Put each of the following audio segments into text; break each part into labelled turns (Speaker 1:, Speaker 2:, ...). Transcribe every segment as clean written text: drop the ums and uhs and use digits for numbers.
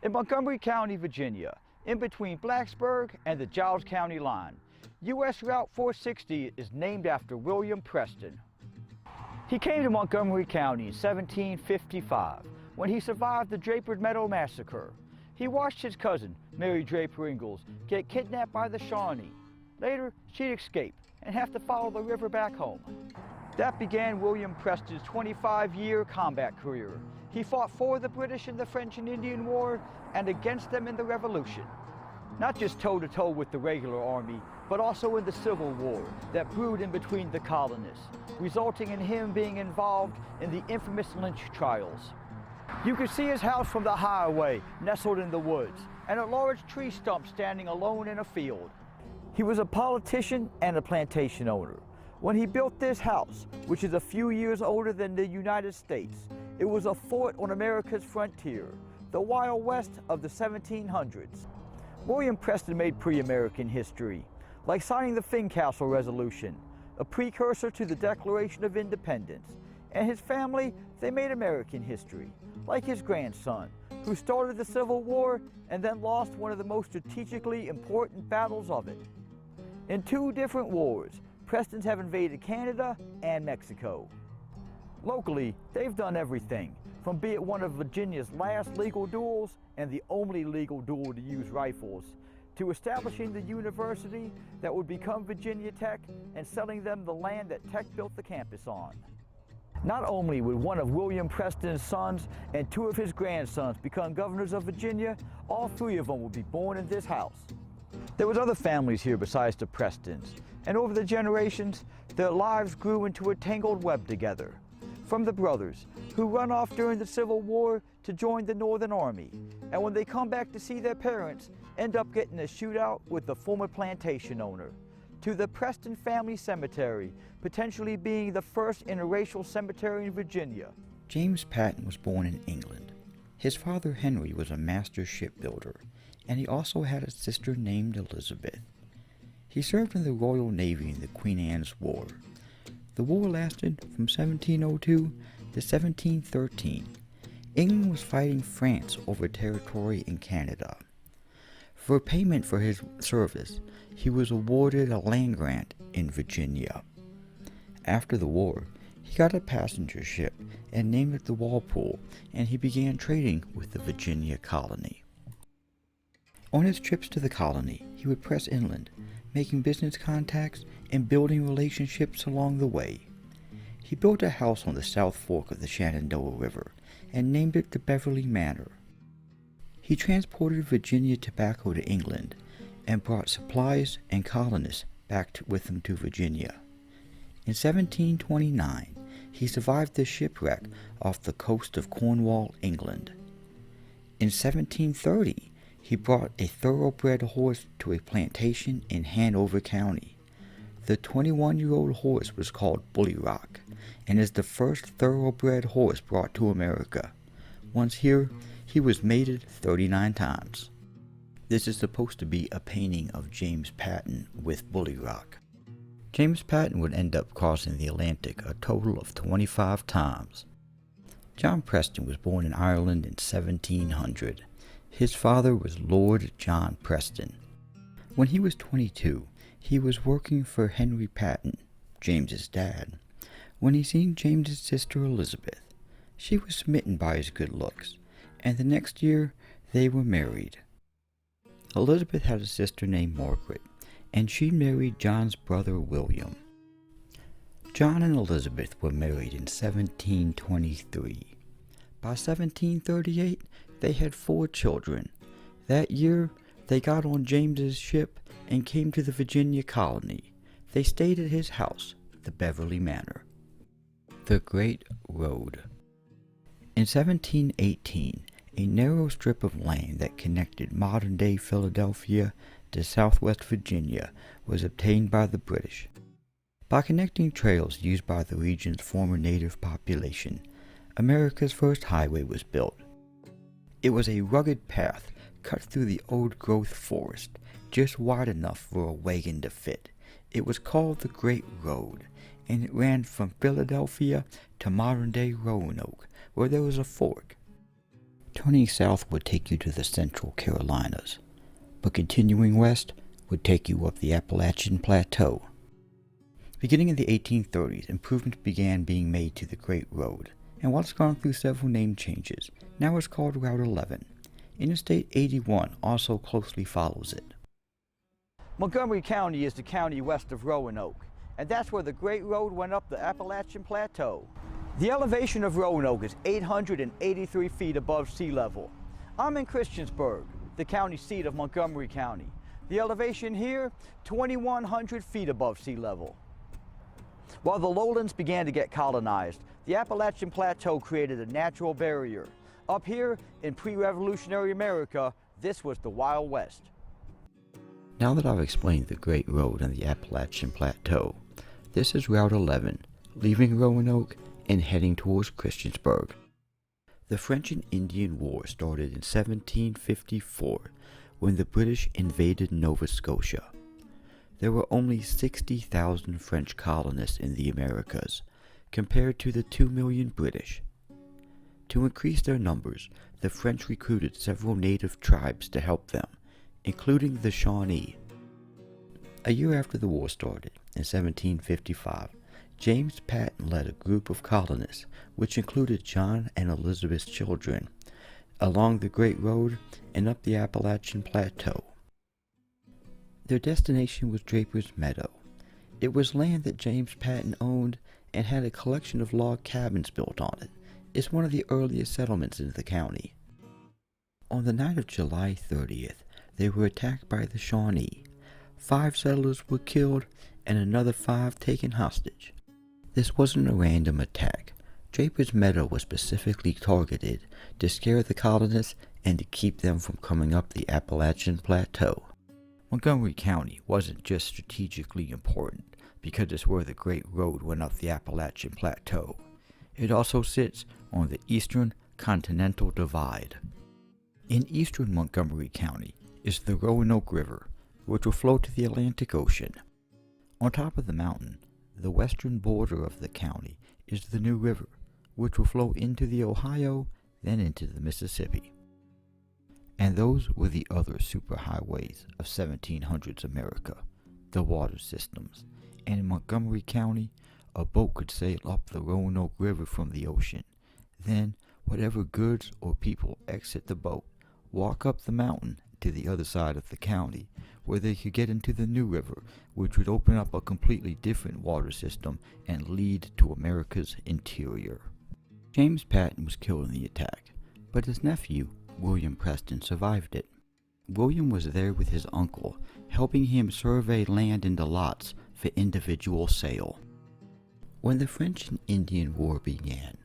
Speaker 1: In Montgomery County, Virginia, in between Blacksburg and the Giles County line, U.S. Route 460 is named after William Preston. He came to Montgomery County in 1755 when he survived the Draper Meadow Massacre. He watched his cousin, Mary Draper Ingles, get kidnapped by the Shawnee. Later, she'd escape and have to follow the river back home. That began William Preston's 25-year combat career. He fought for the British in the French and Indian War and against them in the Revolution. Not just toe-to-toe with the regular army, but also in the Civil War that brewed in between the colonists, resulting in him being involved in the infamous Lynch trials. You could see his house from the highway, nestled in the woods, and a large tree stump standing alone in a field. He was a politician and a plantation owner. When he built this house, which is a few years older than the United States, it was a fort on America's frontier, the Wild West of the 1700s. William Preston made pre-American history, like signing the Fincastle Resolution, a precursor to the Declaration of Independence. And his family, they made American history, like his grandson, who started the Civil War and then lost one of the most strategically important battles of it. In 2 different wars, Prestons have invaded Canada and Mexico. Locally, they've done everything, from being one of Virginia's last legal duels and the only legal duel to use rifles, to establishing the university that would become Virginia Tech and selling them the land that Tech built the campus on. Not only would one of William Preston's sons and 2 of his grandsons become governors of Virginia, all 3 of them would be born in this house. There was other families here besides the Prestons, and over the generations, their lives grew into a tangled web together. From the brothers, who run off during the Civil War to join the Northern Army, and when they come back to see their parents, end up getting a shootout with the former plantation owner, to the Preston Family Cemetery, potentially being the first interracial cemetery in Virginia.
Speaker 2: James Patton was born in England. His father Henry was a master shipbuilder, and he also had a sister named Elizabeth. He served in the Royal Navy in the Queen Anne's War. The war lasted from 1702 to 1713. England was fighting France over territory in Canada. For payment for his service, he was awarded a land grant in Virginia. After the war, he got a passenger ship and named it the Walpole, and he began trading with the Virginia colony. On his trips to the colony, he would press inland, making business contacts and building relationships along the way. He built a house on the South Fork of the Shenandoah River and named it the Beverly Manor. He transported Virginia tobacco to England and brought supplies and colonists back with him to Virginia. In 1729, he survived the shipwreck off the coast of Cornwall, England. In 1730, he brought a thoroughbred horse to a plantation in Hanover County. The 21-year-old horse was called Bully Rock and is the first thoroughbred horse brought to America. Once here, he was mated 39 times. This is supposed to be a painting of James Patton with Bully Rock. James Patton would end up crossing the Atlantic a total of 25 times. John Preston was born in Ireland in 1700. His father was Lord John Preston. When he was 22, he was working for Henry Patton, James's dad, when he seen James's sister Elizabeth. She was smitten by his good looks, and the next year they were married. Elizabeth had a sister named Margaret, and she married John's brother William. John and Elizabeth were married in 1723. By 1738, they had 4 children. That year, they got on James's ship and came to the Virginia colony. They stayed at his house, the Beverly Manor. The Great Road. In 1718, a narrow strip of land that connected modern-day Philadelphia to southwest Virginia was obtained by the British. By connecting trails used by the region's former native population, America's first highway was built. It was a rugged path cut through the old-growth forest, just wide enough for a wagon to fit. It was called the Great Road, and it ran from Philadelphia to modern-day Roanoke, where there was a fork. Turning south would take you to the Central Carolinas, but continuing west would take you up the Appalachian Plateau. Beginning in the 1830s, improvements began being made to the Great Road, and while it's gone through several name changes, now it's called Route 11. Interstate 81 also closely follows it.
Speaker 1: Montgomery County is the county west of Roanoke, and that's where the Great Road went up the Appalachian Plateau. The elevation of Roanoke is 883 feet above sea level. I'm in Christiansburg, the county seat of Montgomery County. The elevation here, 2,100 feet above sea level. While the lowlands began to get colonized, the Appalachian Plateau created a natural barrier. Up here in pre-revolutionary America, this was the Wild West.
Speaker 2: Now that I've explained the Great Road and the Appalachian Plateau, this is Route 11, leaving Roanoke and heading towards Christiansburg. The French and Indian War started in 1754 when the British invaded Nova Scotia. There were only 60,000 French colonists in the Americas, compared to the 2 million British. To increase their numbers, the French recruited several native tribes to help them, including the Shawnee. A year after the war started, in 1755, James Patton led a group of colonists, which included John and Elizabeth's children, along the Great Road and up the Appalachian Plateau. Their destination was Draper's Meadow. It was land that James Patton owned and had a collection of log cabins built on it. It's one of the earliest settlements in the county. On the night of July 30th, they were attacked by the Shawnee. 5 settlers were killed and another 5 taken hostage. This wasn't a random attack. Draper's Meadow was specifically targeted to scare the colonists and to keep them from coming up the Appalachian Plateau. Montgomery County wasn't just strategically important because it's where the Great Road went up the Appalachian Plateau. It also sits on the Eastern Continental Divide. In eastern Montgomery County is the Roanoke River, which will flow to the Atlantic Ocean. On top of the mountain, the western border of the county is the New River, which will flow into the Ohio, then into the Mississippi. And those were the other superhighways of 1700s America, the water systems. And in Montgomery County, a boat could sail up the Roanoke River from the ocean. Then, whatever goods or people exit the boat, walk up the mountain to the other side of the county, where they could get into the New River, which would open up a completely different water system and lead to America's interior. James Patton was killed in the attack, but his nephew, William Preston, survived it. William was there with his uncle, helping him survey land into lots for individual sale. When the French and Indian War began,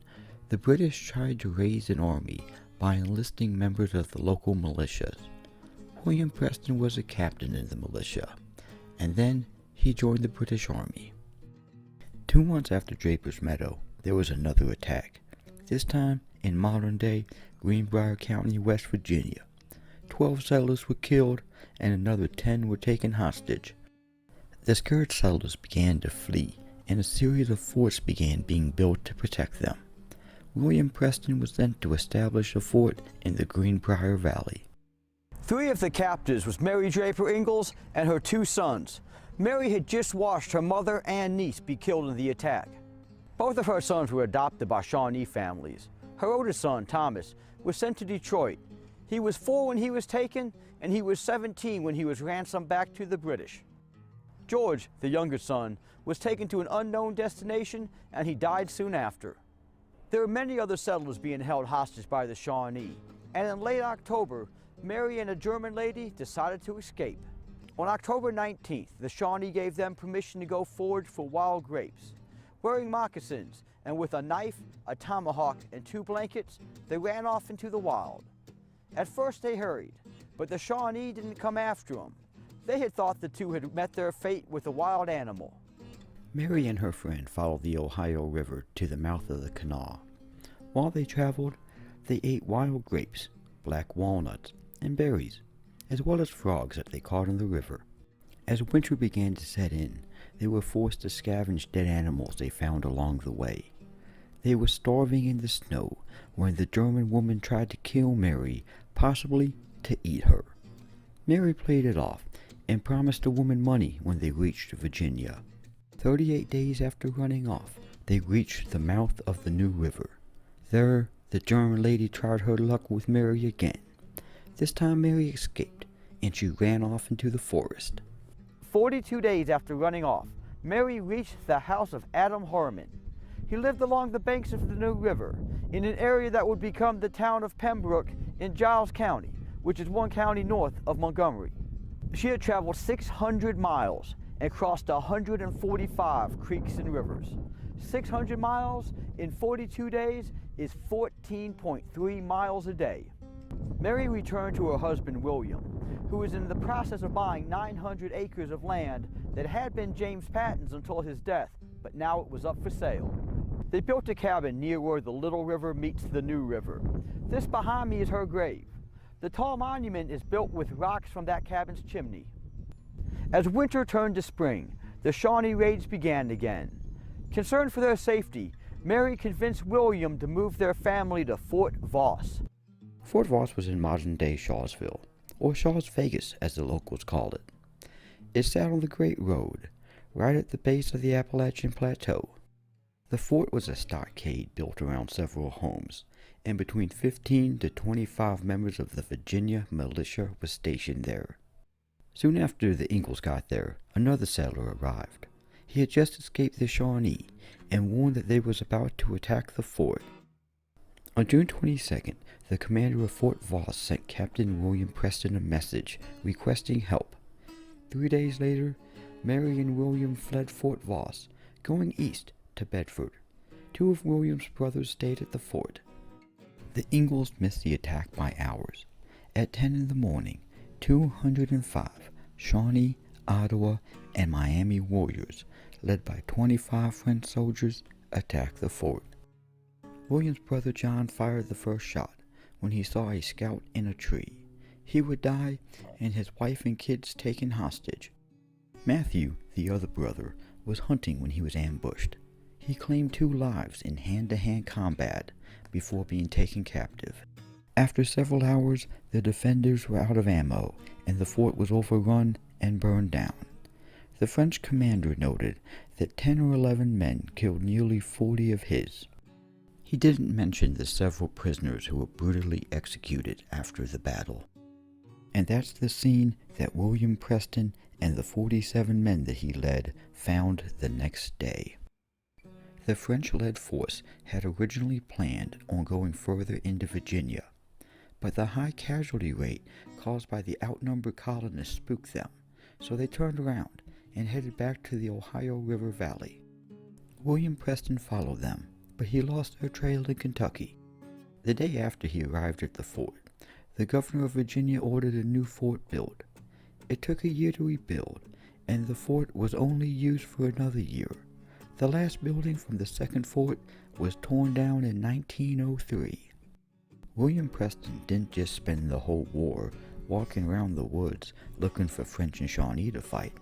Speaker 2: the British tried to raise an army by enlisting members of the local militias. William Preston was a captain in the militia, and then he joined the British Army. 2 months after Draper's Meadow, there was another attack, this time in modern-day Greenbrier County, West Virginia. 12 settlers were killed, and another 10 were taken hostage. The scared settlers began to flee, and a series of forts began being built to protect them. William Preston was sent to establish a fort in the Greenbrier Valley.
Speaker 1: 3 of the captives was Mary Draper Ingles and her 2 sons. Mary had just watched her mother and niece be killed in the attack. Both of her sons were adopted by Shawnee families. Her oldest son, Thomas, was sent to Detroit. He was 4 when he was taken, and he was 17 when he was ransomed back to the British. George, the younger son, was taken to an unknown destination, and he died soon after. There were many other settlers being held hostage by the Shawnee, and in late October, Mary and a German lady decided to escape. On October 19th, the Shawnee gave them permission to go forage for wild grapes. Wearing moccasins and with a knife, a tomahawk, and 2 blankets, they ran off into the wild. At first they hurried, but the Shawnee didn't come after them. They had thought the 2 had met their fate with a wild animal.
Speaker 2: Mary and her friend followed the Ohio River to the mouth of the Kanawha. While they traveled, they ate wild grapes, black walnuts, and berries, as well as frogs that they caught in the river. As winter began to set in, they were forced to scavenge dead animals they found along the way. They were starving in the snow when the German woman tried to kill Mary, possibly to eat her. Mary played it off and promised the woman money when they reached Virginia. 38 days after running off, they reached the mouth of the New River. There, the German lady tried her luck with Mary again. This time Mary escaped, and she ran off into the forest.
Speaker 1: 42 days after running off, Mary reached the house of Adam Harmon. He lived along the banks of the New River, in an area that would become the town of Pembroke in Giles County, which is 1 county north of Montgomery. She had traveled 600 miles and crossed 145 creeks and rivers. 600 miles in 42 days is 14.3 miles a day. Mary returned to her husband William, who was in the process of buying 900 acres of land that had been James Patton's until his death, but now it was up for sale. They built a cabin near where the Little River meets the New River. This behind me is her grave. The tall monument is built with rocks from that cabin's chimney. As winter turned to spring, the Shawnee raids began again. Concerned for their safety, Mary convinced William to move their family to Fort Voss.
Speaker 2: Fort Voss was in modern-day Shawsville, or Shaw's Vegas as the locals called it. It sat on the Great Road, right at the base of the Appalachian Plateau. The fort was a stockade built around several homes, and between 15 to 25 members of the Virginia militia were stationed there. Soon after the Ingles got there, another settler arrived. He had just escaped the Shawnee and warned that they was about to attack the fort. On June 22nd, the commander of Fort Voss sent Captain William Preston a message requesting help. 3 days later, Mary and William fled Fort Voss, going east to Bedford. 2 of William's brothers stayed at the fort. The Ingles missed the attack by hours. At 10 in the morning, 205 Shawnee, Ottawa, and Miami warriors, led by 25 French soldiers, attacked the fort. William's brother John fired the first shot when he saw a scout in a tree. He would die and his wife and kids taken hostage. Matthew, the other brother, was hunting when he was ambushed. He claimed 2 lives in hand-to-hand combat before being taken captive. After several hours, the defenders were out of ammo, and the fort was overrun and burned down. The French commander noted that 10 or 11 men killed nearly 40 of his. He didn't mention the several prisoners who were brutally executed after the battle. And that's the scene that William Preston and the 47 men that he led found the next day. The French-led force had originally planned on going further into Virginia, but the high casualty rate caused by the outnumbered colonists spooked them, so they turned around and headed back to the Ohio River Valley. William Preston followed them, but he lost their trail in Kentucky. The day after he arrived at the fort, the governor of Virginia ordered a new fort built. It took a year to rebuild, and the fort was only used for another year. The last building from the second fort was torn down in 1903. William Preston didn't just spend the whole war walking around the woods looking for French and Shawnee to fight.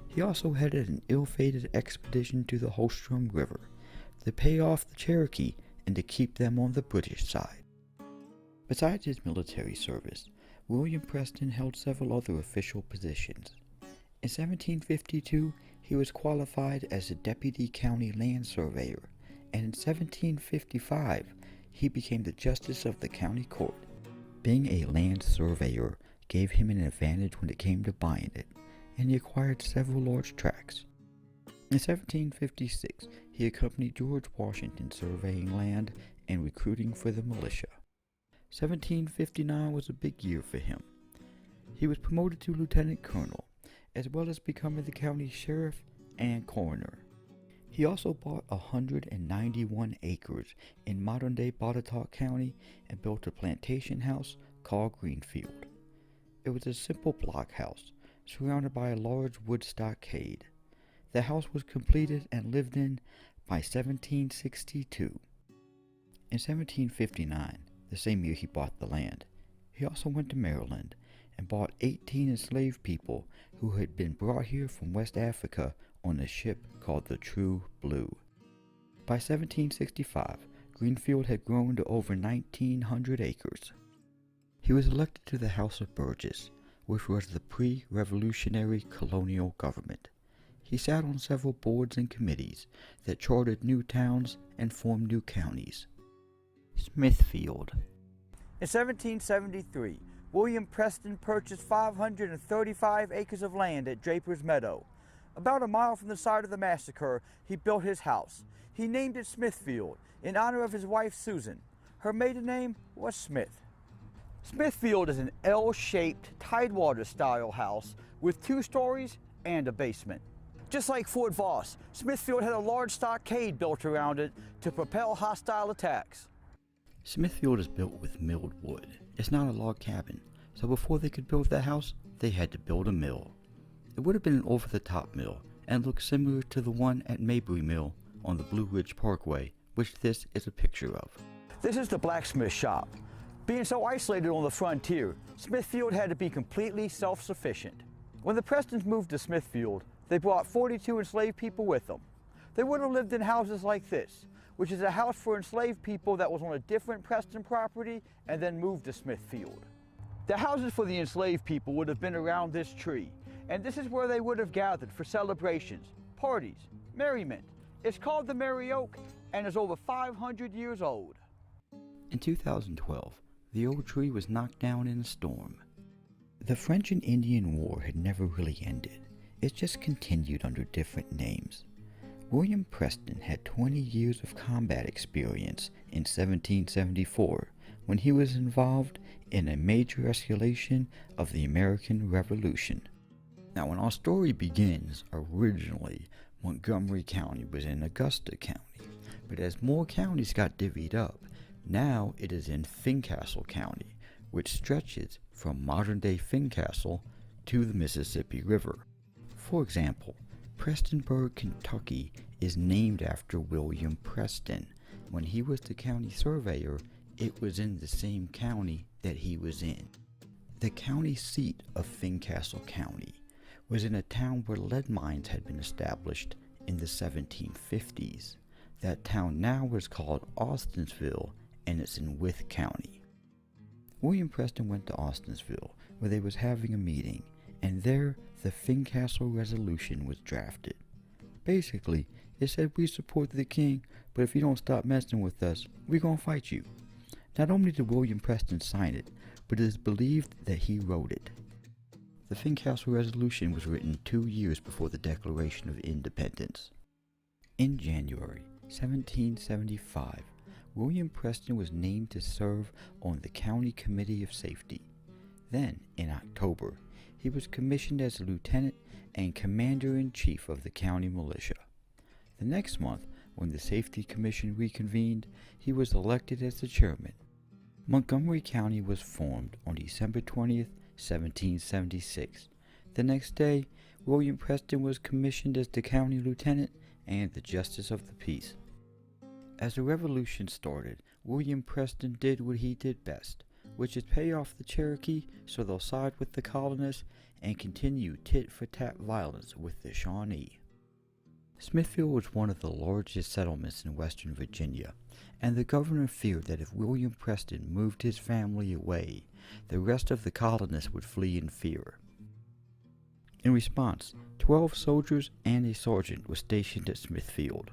Speaker 2: He also headed an ill-fated expedition to the Holstrom River to pay off the Cherokee and to keep them on the British side. Besides his military service, William Preston held several other official positions. In 1752, he was qualified as a deputy county land surveyor, and in 1755, he became the justice of the county court. Being a land surveyor gave him an advantage when it came to buying it, and he acquired several large tracts. In 1756, he accompanied George Washington surveying land and recruiting for the militia. 1759 was a big year for him. He was promoted to lieutenant colonel, as well as becoming the county sheriff and coroner. He also bought 191 acres in modern-day Botetourt County and built a plantation house called Greenfield. It was a simple block house, surrounded by a large wood stockade. The house was completed and lived in by 1762. In 1759, the same year he bought the land, he also went to Maryland and bought 18 enslaved people who had been brought here from West Africa on a ship called the True Blue. By 1765, Greenfield had grown to over 1,900 acres. He was elected to the House of Burgess, which was the pre-revolutionary colonial government. He sat on several boards and committees that chartered new towns and formed new counties. Smithfield.
Speaker 1: In 1773, William Preston purchased 535 acres of land at Draper's Meadow. About a mile from the site of the massacre, he built his house. He named it Smithfield in honor of his wife Susan. Her maiden name was Smith. Smithfield is an L-shaped tidewater-style house with 2 stories and a basement. Just like Fort Voss, Smithfield had a large stockade built around it to propel hostile attacks.
Speaker 2: Smithfield is built with milled wood. It's not a log cabin, so before they could build that house, they had to build a mill. It would have been an over-the-top mill and looked similar to the one at Maybury Mill on the Blue Ridge Parkway, which this is a picture of.
Speaker 1: This is the blacksmith shop. Being so isolated on the frontier, Smithfield had to be completely self-sufficient. When the Prestons moved to Smithfield, they brought 42 enslaved people with them. They would have lived in houses like this, which is a house for enslaved people that was on a different Preston property and then moved to Smithfield. The houses for the enslaved people would have been around this tree, and this is where they would have gathered for celebrations, parties, merriment. It's called the Merry Oak and is over 500 years old.
Speaker 2: In 2012, the old tree was knocked down in a storm. The French and Indian War had never really ended. It just continued under different names. William Preston had 20 years of combat experience in 1774 when he was involved in a major escalation of the American Revolution. Now, when our story begins, originally Montgomery County was in Augusta County, but as more counties got divvied up, now it is in Fincastle County, which stretches from modern-day Fincastle to the Mississippi River. For example, Prestonsburg, Kentucky is named after William Preston. When he was the county surveyor, it was in the same county that he was in. The county seat of Fincastle County was in a town where lead mines had been established in the 1750s. That town now is called Austensville, and it's in Wythe County. William Preston went to Austensville, where they was having a meeting, and there the Fincastle Resolution was drafted. Basically, it said we support the king, but if you don't stop messing with us, we're gonna fight you. Not only did William Preston sign it, but it is believed that he wrote it. The Fincastle Resolution was written 2 years before the Declaration of Independence. In January 1775, William Preston was named to serve on the County Committee of Safety. Then, in October, he was commissioned as a lieutenant and commander-in-chief of the county militia. The next month, when the Safety Commission reconvened, he was elected as the chairman. Montgomery County was formed on December 20th, 1776. The next day, William Preston was commissioned as the county lieutenant and the justice of the peace. As the revolution started, William Preston did what he did best, which is pay off the Cherokee so they'll side with the colonists and continue tit-for-tat violence with the Shawnee. Smithfield was one of the largest settlements in western Virginia, and the governor feared that if William Preston moved his family away, the rest of the colonists would flee in fear. In response, 12 soldiers and a sergeant were stationed at Smithfield.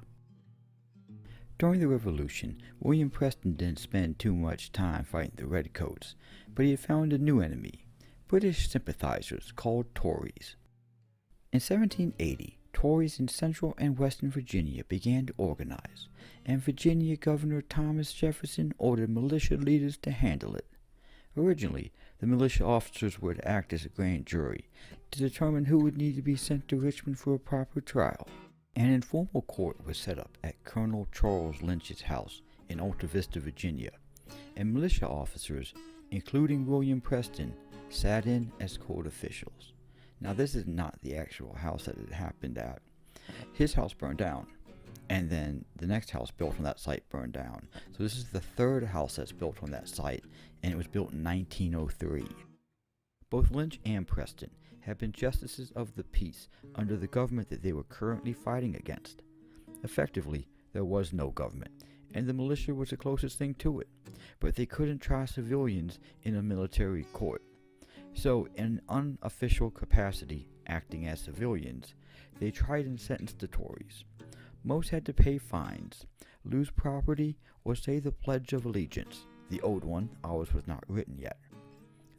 Speaker 2: During the Revolution, William Preston didn't spend too much time fighting the Redcoats, but he had found a new enemy, British sympathizers called Tories. In 1780, Tories in central and western Virginia began to organize, and Virginia Governor Thomas Jefferson ordered militia leaders to handle it. Originally, the militia officers were to act as a grand jury to determine who would need to be sent to Richmond for a proper trial. An informal court was set up at Colonel Charles Lynch's house in Alta Vista, Virginia, and militia officers, including William Preston, sat in as court officials. Now, this is not the actual house that it happened at. His house burned down, and then the next house built on that site burned down. So this is the third house that's built on that site, and it was built in 1903. Both Lynch and Preston had been justices of the peace under the government that they were currently fighting against. Effectively, there was no government, and the militia was the closest thing to it, but they couldn't try civilians in a military court. So, in an unofficial capacity, acting as civilians, they tried and sentenced the Tories. Most had to pay fines, lose property, or say the Pledge of Allegiance. The old one, ours was not written yet.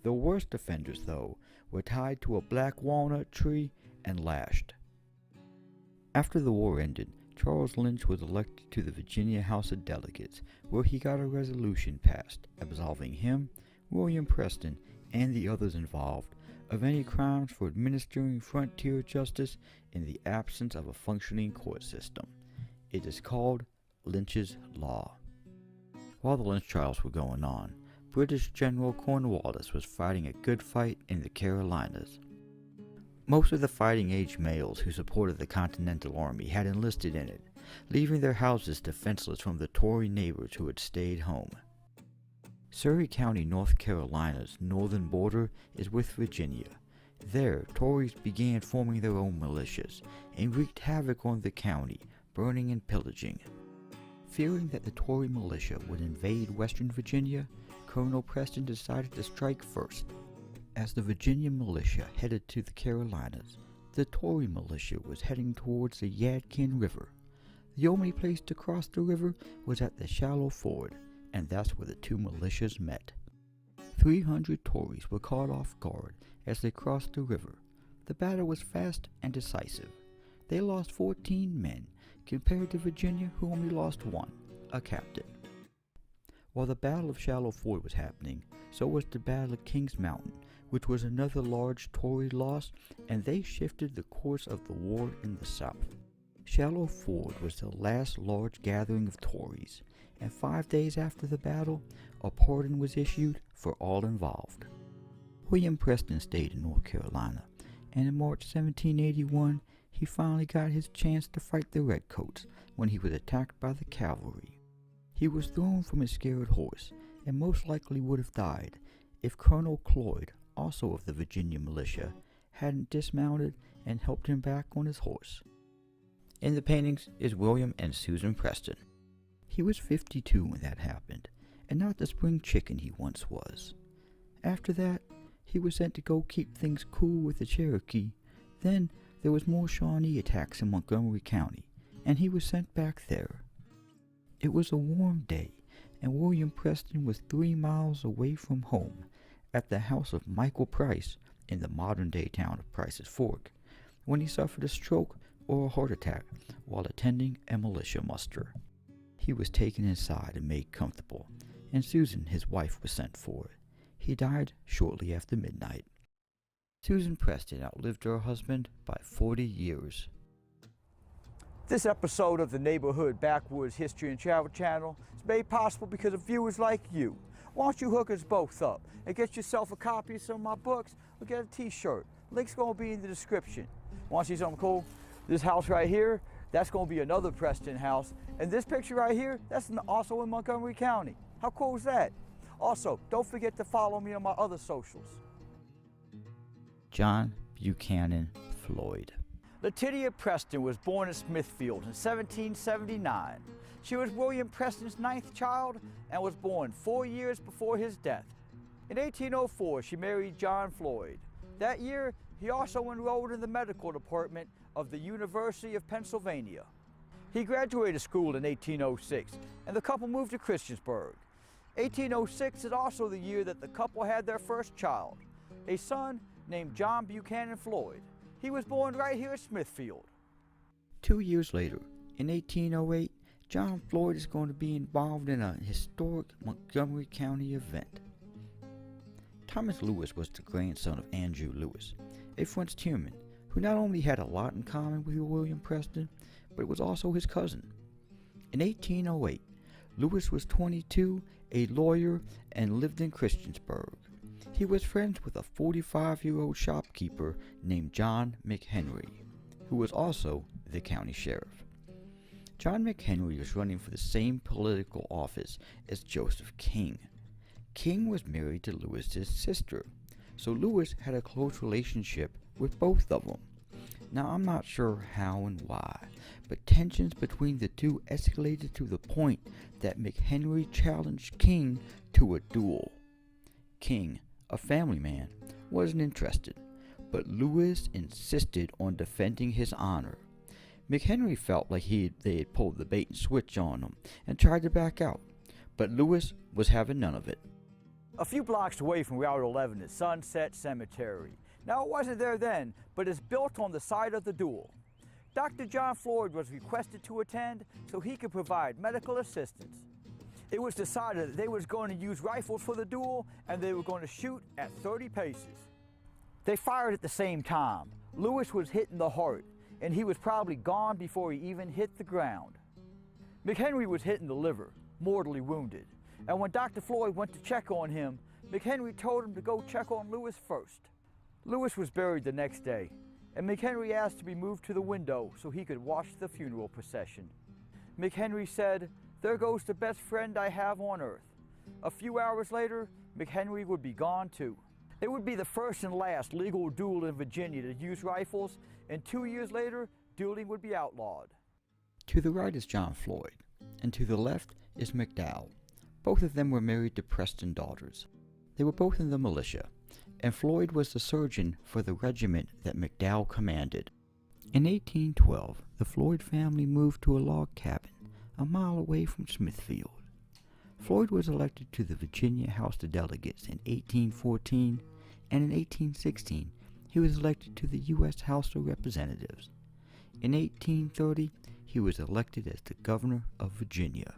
Speaker 2: The worst offenders, though, were tied to a black walnut tree and lashed. After the war ended, Charles Lynch was elected to the Virginia House of Delegates, where he got a resolution passed absolving him, William Preston, and the others involved of any crimes for administering frontier justice in the absence of a functioning court system. It is called Lynch's Law. While the Lynch trials were going on, British General Cornwallis was fighting a good fight in the Carolinas. Most of the fighting-age males who supported the Continental Army had enlisted in it, leaving their houses defenseless from the Tory neighbors who had stayed home. Surry County, North Carolina's northern border is with Virginia. There, Tories began forming their own militias and wreaked havoc on the county, burning and pillaging. Fearing that the Tory militia would invade Western Virginia, Colonel Preston decided to strike first. As the Virginia militia headed to the Carolinas, the Tory militia was heading towards the Yadkin River. The only place to cross the river was at the shallow ford, and that's where the two militias met. 300 Tories were caught off guard as they crossed the river. The battle was fast and decisive. They lost 14 men, compared to Virginia, who only lost one, a captain. While the Battle of Shallow Ford was happening, so was the Battle of Kings Mountain, which was another large Tory loss, and they shifted the course of the war in the South. Shallow Ford was the last large gathering of Tories, and 5 days after the battle, a pardon was issued for all involved. William Preston stayed in North Carolina, and in March 1781, he finally got his chance to fight the Redcoats when he was attacked by the cavalry. He was thrown from his scared horse, and most likely would have died if Colonel Floyd, also of the Virginia militia, hadn't dismounted and helped him back on his horse. In the paintings is William and Susan Preston. He was 52 when that happened, and not the spring chicken he once was. After that, he was sent to go keep things cool with the Cherokee. Then there was more Shawnee attacks in Montgomery County, and he was sent back there. It was a warm day, and William Preston was 3 miles away from home, at the house of Michael Price in the modern-day town of Price's Fork, when he suffered a stroke or a heart attack while attending a militia muster. He was taken inside and made comfortable, and Susan, his wife, was sent for. He died shortly after midnight. Susan Preston outlived her husband by 40 years.
Speaker 1: This episode of the Neighborhood Backwoods History and Travel Channel is made possible because of viewers like you. Why don't you hook us both up and get yourself a copy of some of my books or get a t-shirt. Link's going to be in the description. Want to see something cool? This house right here, that's going to be another Preston house. And this picture right here, that's also in Montgomery County. How cool is that? Also, don't forget to follow me on my other socials.
Speaker 2: John Buchanan Floyd.
Speaker 1: Letitia Preston was born in Smithfield in 1779. She was William Preston's 9th child and was born 4 years before his death. In 1804, she married John Floyd. That year, he also enrolled in the medical department of the University of Pennsylvania. He graduated school in 1806, and the couple moved to Christiansburg. 1806 is also the year that the couple had their first child, a son named John Buchanan Floyd. He was born right here in Smithfield.
Speaker 2: 2 years later, in 1808, John Floyd is going to be involved in a historic Montgomery County event. Thomas Lewis was the grandson of Andrew Lewis, a frontiersman who not only had a lot in common with William Preston, but was also his cousin. In 1808, Lewis was 22, a lawyer, and lived in Christiansburg. He was friends with a 45-year-old shopkeeper named John McHenry, who was also the county sheriff. John McHenry was running for the same political office as Joseph King. King was married to Lewis's sister, so Lewis had a close relationship with both of them. Now, I'm not sure how and why, but tensions between the two escalated to the point that McHenry challenged King to a duel. King, a family man, wasn't interested, but Lewis insisted on defending his honor. McHenry felt like they had pulled the bait and switch on him and tried to back out, but Lewis was having none of it.
Speaker 1: A few blocks away from Route 11 is Sunset Cemetery. Now, it wasn't there then, but it's built on the site of the duel. Dr. John Floyd was requested to attend so he could provide medical assistance. It was decided that they was going to use rifles for the duel and they were going to shoot at 30 paces. They fired at the same time. Lewis was hit in the heart, and he was probably gone before he even hit the ground. McHenry was hit in the liver, mortally wounded, and when Dr. Floyd went to check on him, McHenry told him to go check on Lewis first. Lewis was buried the next day, and McHenry asked to be moved to the window so he could watch the funeral procession. McHenry said, "There goes the best friend I have on earth." A few hours later, McHenry would be gone too. It would be the first and last legal duel in Virginia to use rifles, and 2 years later, dueling would be outlawed.
Speaker 2: To the right is John Floyd, and to the left is McDowell. Both of them were married to Preston daughters. They were both in the militia, and Floyd was the surgeon for the regiment that McDowell commanded. In 1812, the Floyd family moved to a log cabin a mile away from Smithfield. Floyd was elected to the Virginia House of Delegates in 1814, and in 1816 he was elected to the U.S. House of Representatives. In 1830, he was elected as the Governor of Virginia.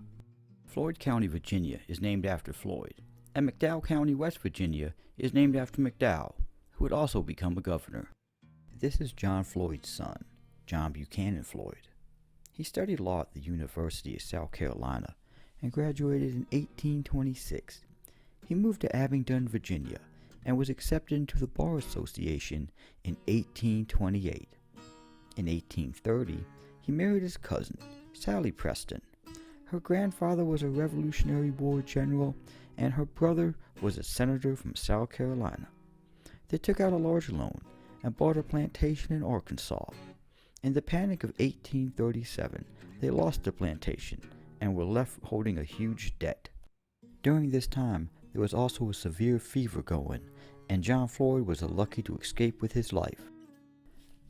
Speaker 2: Floyd County, Virginia is named after Floyd, and McDowell County, West Virginia is named after McDowell, who would also become a governor. This is John Floyd's son, John Buchanan Floyd. He studied law at the University of South Carolina and graduated in 1826. He moved to Abingdon, Virginia, and was accepted into the Bar Association in 1828. In 1830, he married his cousin, Sally Preston. Her grandfather was a Revolutionary War general, and her brother was a senator from South Carolina. They took out a large loan and bought a plantation in Arkansas. In the Panic of 1837, they lost the plantation and were left holding a huge debt. During this time, there was also a severe fever going, and John Floyd was lucky to escape with his life.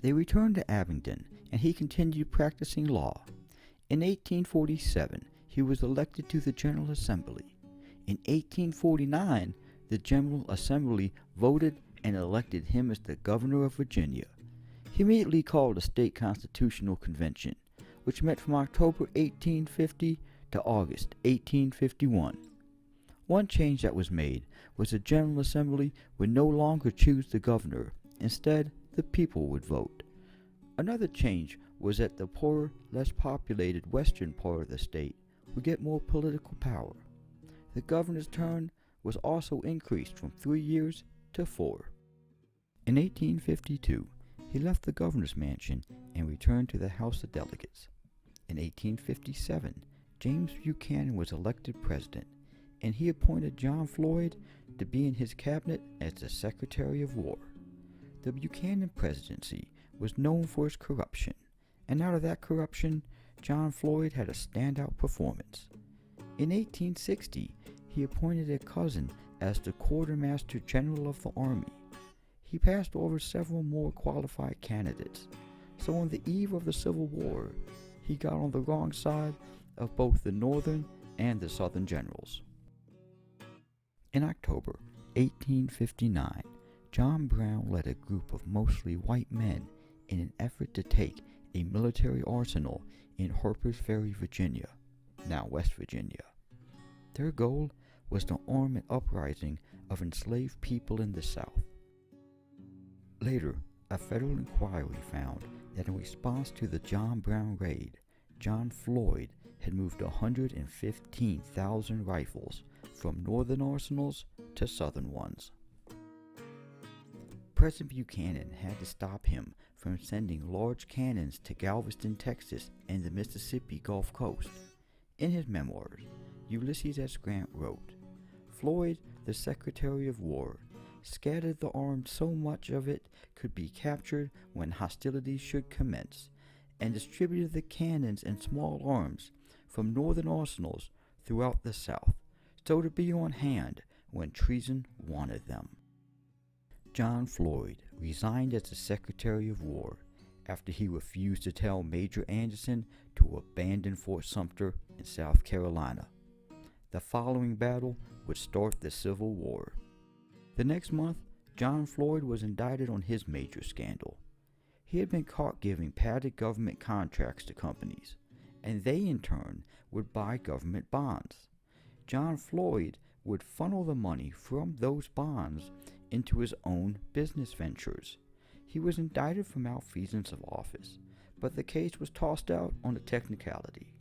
Speaker 2: They returned to Abingdon, and he continued practicing law. In 1847, he was elected to the General Assembly. In 1849, the General Assembly voted and elected him as the Governor of Virginia. He immediately called a state constitutional convention, which met from October 1850 to August 1851. One change that was made was the General Assembly would no longer choose the governor. Instead, the people would vote. Another change was that the poorer, less populated western part of the state would get more political power. The governor's term was also increased from 3 years to 4. In 1852, he left the governor's mansion and returned to the House of Delegates. In 1857, James Buchanan was elected president, and he appointed John Floyd to be in his cabinet as the Secretary of War. The Buchanan presidency was known for its corruption, and out of that corruption, John Floyd had a standout performance. In 1860, he appointed a cousin as the Quartermaster General of the Army. He passed over several more qualified candidates, so on the eve of the Civil War, he got on the wrong side of both the Northern and the Southern generals. In October 1859, John Brown led a group of mostly white men in an effort to take a military arsenal in Harper's Ferry, Virginia, now West Virginia. Their goal was to arm an uprising of enslaved people in the South. Later, a federal inquiry found that in response to the John Brown raid, John Floyd had moved 115,000 rifles from northern arsenals to southern ones. President Buchanan had to stop him from sending large cannons to Galveston, Texas, and the Mississippi Gulf Coast. In his memoirs, Ulysses S. Grant wrote, "Floyd, the Secretary of War, scattered the arms so much of it could be captured when hostilities should commence, and distributed the cannons and small arms from northern arsenals throughout the South, so to be on hand when treason wanted them. John Floyd resigned as the Secretary of War after he refused to tell Major Anderson to abandon Fort Sumter in South Carolina. The following battle would start the Civil War. The next month, John Floyd was indicted on his major scandal. He had been caught giving padded government contracts to companies, and they in turn would buy government bonds. John Floyd would funnel the money from those bonds into his own business ventures. He was indicted for malfeasance of office, but the case was tossed out on a technicality.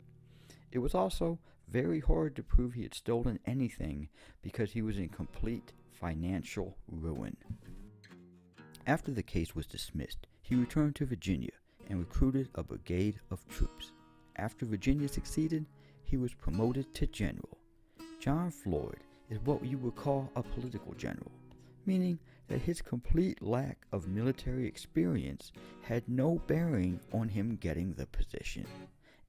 Speaker 2: It was also very hard to prove he had stolen anything because he was in complete financial ruin. After the case was dismissed, he returned to Virginia and recruited a brigade of troops. After Virginia succeeded, he was promoted to general. John Floyd is what you would call a political general, meaning that his complete lack of military experience had no bearing on him getting the position,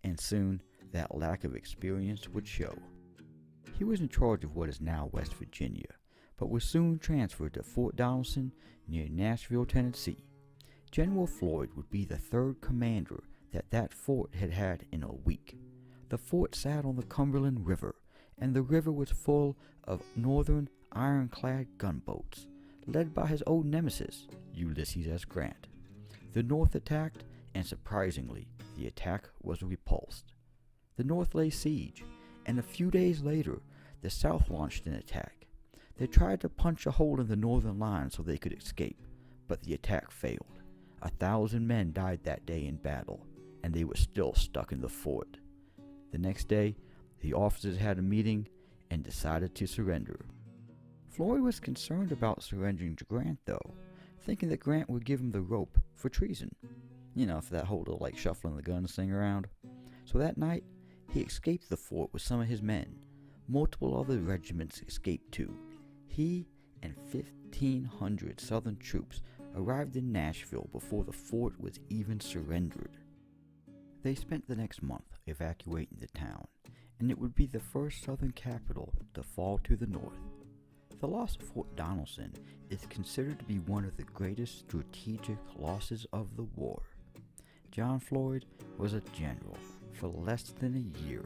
Speaker 2: and soon that lack of experience would show. He was in charge of what is now West Virginia, but was soon transferred to Fort Donelson near Nashville, Tennessee. General Floyd would be the third commander that fort had had in a week. The fort sat on the Cumberland River, and the river was full of northern ironclad gunboats, led by his old nemesis, Ulysses S. Grant. The North attacked, and surprisingly, the attack was repulsed. The North lay siege, and a few days later, the South launched an attack. They tried to punch a hole in the northern line so they could escape, but the attack failed. 1,000 men died that day in battle, and they were still stuck in the fort. The next day, the officers had a meeting and decided to surrender. Floyd was concerned about surrendering to Grant, though, thinking that Grant would give him the rope for treason. For that whole like shuffling the guns thing around. So that night, he escaped the fort with some of his men. Multiple other regiments escaped too. He and 1,500 Southern troops arrived in Nashville before the fort was even surrendered. They spent the next month evacuating the town, and it would be the first Southern capital to fall to the north. The loss of Fort Donelson is considered to be one of the greatest strategic losses of the war. John Floyd was a general for less than a year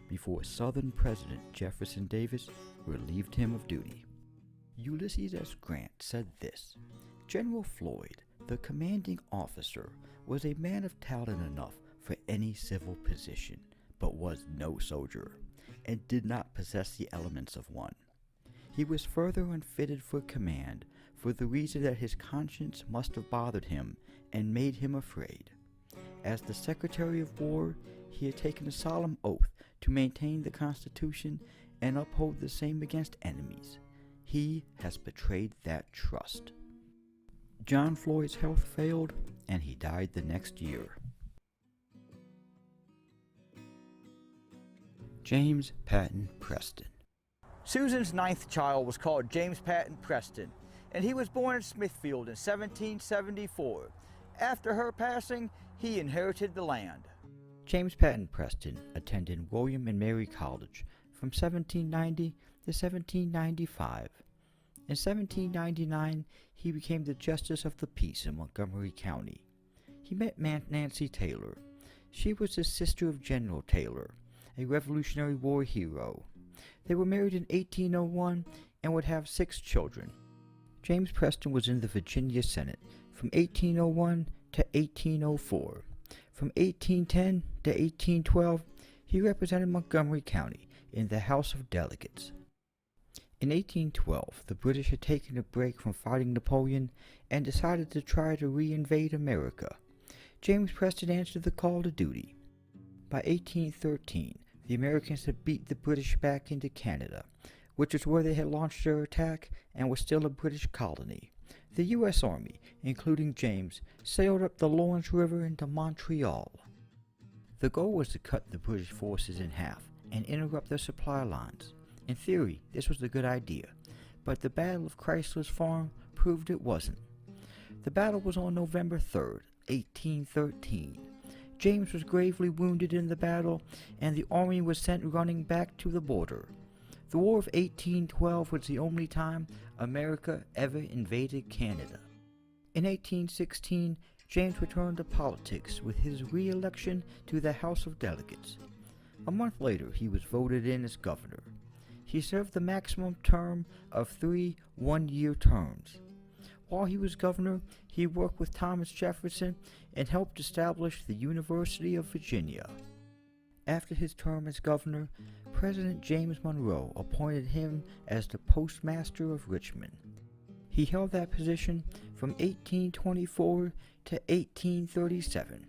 Speaker 2: before Southern President Jefferson Davis relieved him of duty. Ulysses S. Grant said this: "General Floyd, the commanding officer, was a man of talent enough for any civil position, but was no soldier, and did not possess the elements of one. He was further unfitted for command for the reason that his conscience must have bothered him and made him afraid. As the Secretary of War, he had taken a solemn oath to maintain the Constitution and uphold the same against enemies. He has betrayed that trust." John Floyd's health failed, and he died the next year. James Patton Preston.
Speaker 1: Susan's ninth child was called James Patton Preston, and he was born in Smithfield in 1774. After her passing, he inherited the land.
Speaker 2: James Patton Preston attended William and Mary College from 1790 to 1795. In 1799, he became the Justice of the Peace in Montgomery County. He met Nancy Taylor. She was the sister of General Taylor, a Revolutionary War hero. They were married in 1801 and would have 6 children. James Preston was in the Virginia Senate from 1801 to 1804. From 1810 to 1812, he represented Montgomery County in the House of Delegates. In 1812, the British had taken a break from fighting Napoleon and decided to try to reinvade America. James Preston answered the call to duty. By 1813, the Americans had beat the British back into Canada, which is where they had launched their attack and was still a British colony. The U.S. Army, including James, sailed up the Lawrence River into Montreal. The goal was to cut the British forces in half and interrupt their supply lines. In theory, this was a good idea, but the Battle of Chrysler's Farm proved it wasn't. The battle was on November 3rd, 1813. James was gravely wounded in the battle, and the army was sent running back to the border. The War of 1812 was the only time America ever invaded Canada. In 1816, James returned to politics with his re-election to the House of Delegates. A month later, he was voted in as governor. He served the maximum term of 3 one-year terms. While he was governor, he worked with Thomas Jefferson and helped establish the University of Virginia. After his term as governor, President James Monroe appointed him as the Postmaster of Richmond. He held that position from 1824 to 1837.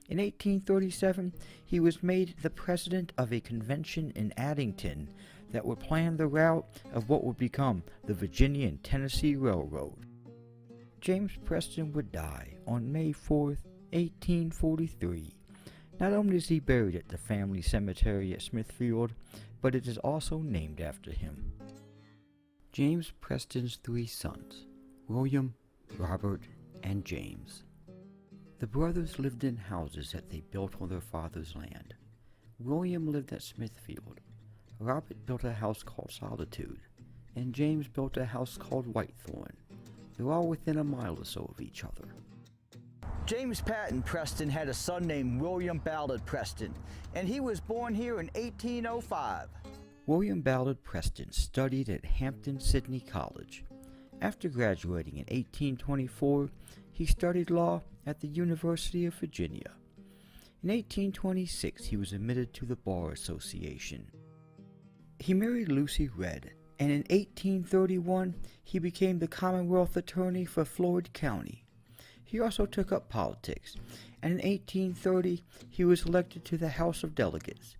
Speaker 2: In 1837, he was made the president of a convention in Addington that would plan the route of what would become the Virginia and Tennessee Railroad. James Preston would die on May 4, 1843. Not only is he buried at the family cemetery at Smithfield, but it is also named after him. James Preston's 3 sons, William, Robert, and James. The brothers lived in houses that they built on their father's land. William lived at Smithfield. Robert built a house called Solitude, and James built a house called Whitethorn. They're all within a mile or so of each other.
Speaker 1: James Patton Preston had a son named William Ballard Preston, and he was born here in 1805.
Speaker 2: William Ballard Preston studied at Hampton-Sydney College. After graduating in 1824, he studied law at the University of Virginia. In 1826, he was admitted to the Bar Association. He married Lucy Red, and in 1831, he became the Commonwealth Attorney for Floyd County. He also took up politics, and in 1830, he was elected to the House of Delegates.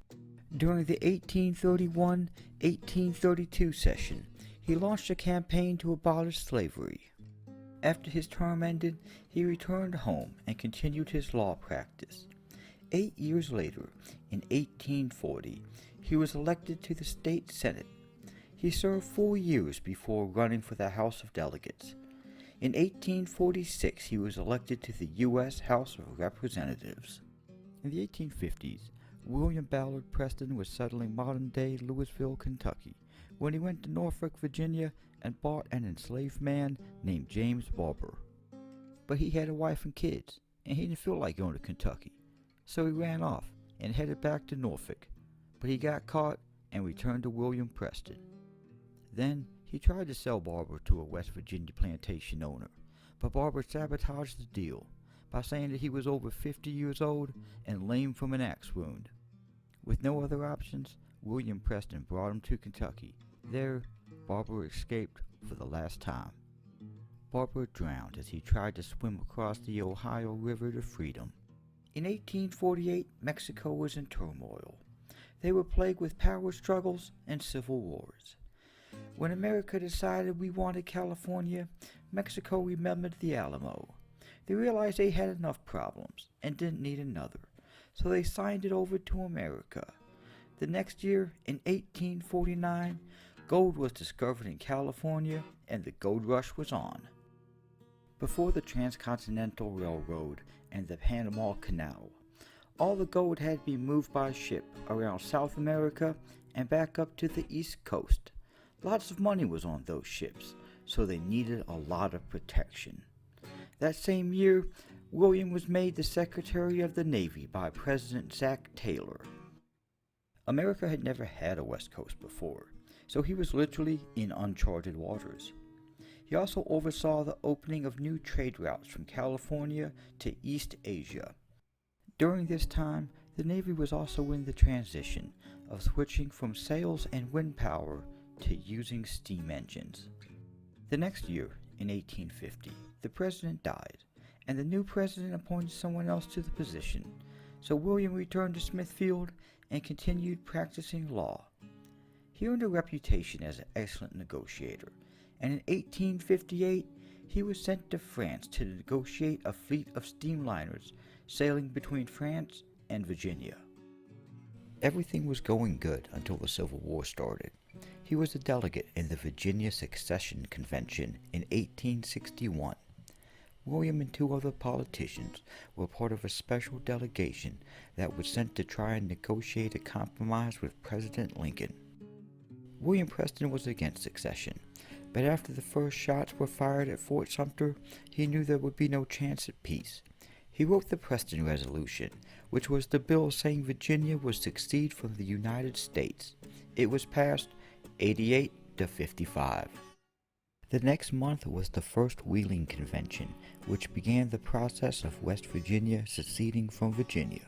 Speaker 2: During the 1831-1832 session, he launched a campaign to abolish slavery. After his term ended, he returned home and continued his law practice. 8 years later, in 1840, he was elected to the state senate. He served 4 years before running for the House of Delegates. In 1846, he was elected to the U.S. House of Representatives. In the 1850s, William Ballard Preston was settling modern-day Louisville, Kentucky, when he went to Norfolk, Virginia, and bought an enslaved man named James Barber. But he had a wife and kids, and he didn't feel like going to Kentucky, so he ran off and headed back to Norfolk. But he got caught and returned to William Preston. Then he tried to sell Barber to a West Virginia plantation owner, but Barber sabotaged the deal by saying that he was over 50 years old and lame from an axe wound. With no other options, William Preston brought him to Kentucky. There, Barber escaped for the last time. Barber drowned as he tried to swim across the Ohio River to freedom. In 1848, Mexico was in turmoil. They were plagued with power struggles and civil wars. When America decided we wanted California, Mexico remembered the Alamo. They realized they had enough problems and didn't need another, so they signed it over to America. The next year, in 1849, gold was discovered in California and the gold rush was on. Before the Transcontinental Railroad and the Panama Canal, all the gold had been moved by ship around South America and back up to the East Coast. Lots of money was on those ships, so they needed a lot of protection. That same year, William was made the Secretary of the Navy by President Zach Taylor. America had never had a West Coast before, so he was literally in uncharted waters. He also oversaw the opening of new trade routes from California to East Asia. During this time, the Navy was also in the transition of switching from sails and wind power to using steam engines. The next year, in 1850, the president died, and the new president appointed someone else to the position, so William returned to Smithfield and continued practicing law. He earned a reputation as an excellent negotiator, and in 1858 he was sent to France to negotiate a fleet of steamliners sailing between France and Virginia. Everything was going good until the Civil War started. He was a delegate in the Virginia Secession Convention in 1861. William and two other politicians were part of a special delegation that was sent to try and negotiate a compromise with President Lincoln. William Preston was against secession, but after the first shots were fired at Fort Sumter, he knew there would be no chance at peace. He wrote the Prestons Resolution, which was the bill saying Virginia would secede from the United States. It was passed 88 to 55. The next month was the first Wheeling Convention, which began the process of West Virginia seceding from Virginia.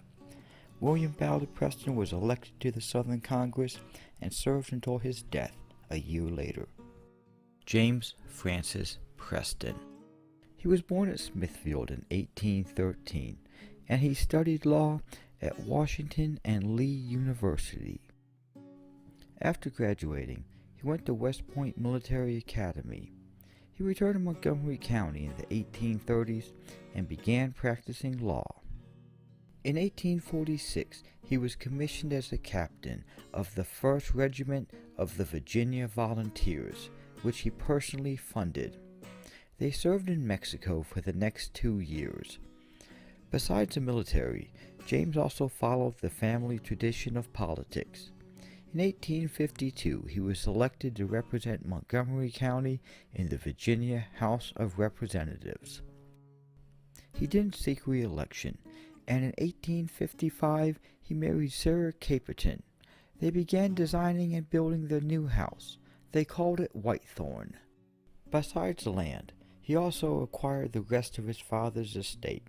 Speaker 2: William Ballard Preston was elected to the Southern Congress and served until his death a year later. James Francis Preston. He was born at Smithfield in 1813, and he studied law at Washington and Lee University. After graduating, he went to West Point Military Academy. He returned to Montgomery County in the 1830s and began practicing law. In 1846, he was commissioned as a captain of the 1st Regiment of the Virginia Volunteers, which he personally funded. They served in Mexico for the next 2 years. Besides the military, James also followed the family tradition of politics. In 1852, he was selected to represent Montgomery County in the Virginia House of Representatives. He didn't seek re-election, and in 1855 he married Sarah Caperton. They began designing and building their new house. They called it Whitethorn. Besides the land, he also acquired the rest of his father's estate,